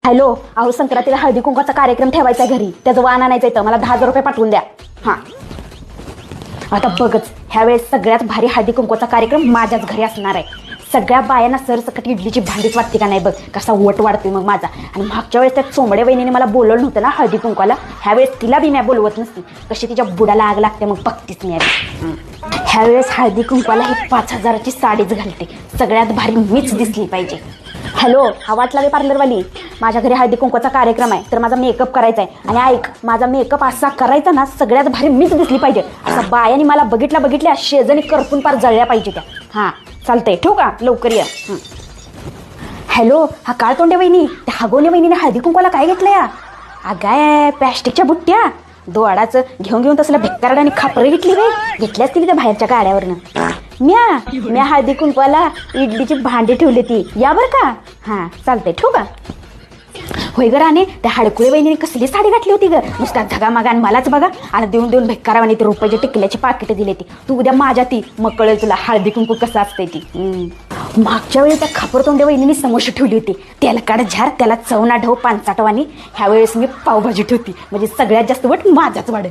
Hello, अहो संक्रांतीला हळदी कुंकाचा कार्यक्रम ठेवायचा आहे घरी, त्याचं वाण आणायचं आहे, मला 10,000 रुपये पाठवून द्या. हां, आता बघच, ह्यावेळेस सगळ्यात भारी हळदी कुंकाचा कार्यक्रम माझ्याच घरी असणार आहे. सगळ्या बायांना सरसकट इडलीची भांडीच वाटते का नाही बघ, कसा वट वाढतोय मग माझा. आणि मागच्या वेळेस त्या चोंबडे वहिनीने मला बोलवलं नव्हतं ना हळदी कुंकाला, ह्यावेळेस तिला बी मी बोलवत नसती, कशी तिच्या बुडाला आग लागते मग बघतीच मी. ह्यावेळेस हळदी कुंकाला ही 5,000ची साडीच घालते, सगळ्यात भारी मीच दिसली पाहिजे. हॅलो, हा वाटला रे पार्लरवाली, माझ्या घरी हळदी कुंकाचा कार्यक्रम आहे, तर माझा मेकअप करायचा आहे. आणि ऐक, माझा मेकअप असा करायचा ना, सगळ्यात भारी मीच दिसली पाहिजे. असा बायाने मला बघितल्या शेजारी करपून पार जळल्या पाहिजे त्या. हां चालतंय, ठेवू का, लवकर या. हॅलो, हा काळतोंडे वहिनी, त्या हगवणे वहिनीने हळदी कुंकाला काय घेतलं या? अगाय प्लॅस्टिकच्या बुट्ट्या दोडाचं घेऊन तसलं भिक्कारड आणि खापरं घेतली रे, घेतल्याच तिने त्या बाहेरच्या गाड्यावरनं. म्या हळदी कुंकवाला इडलीची भांडी ठेवली ती, या बरं का. हां चालतंय, ठेवू का. होय ग राणे, त्या हडकुळे वहिनीने कसली साडी घातली होती ग, नुसत्या झगामागान मलाच बघा. आणि देऊन भिक्कारावानी ती रुपयाची टिकल्याची पाकिटं दिली ती. तू उद्या माझ्या ती मग कळेल तुला हळदी कुंकू कसं असते ती. मागच्या वेळी त्या खापरतोंड्या वहिनीने समोसे ठेवली होती, तेलकाड झार, त्याला चवना ढव 5-8वानी. ह्यावेळेस मी पावभाजी ठेवती, म्हणजे सगळ्यात जास्त वट माझाच वाढेल.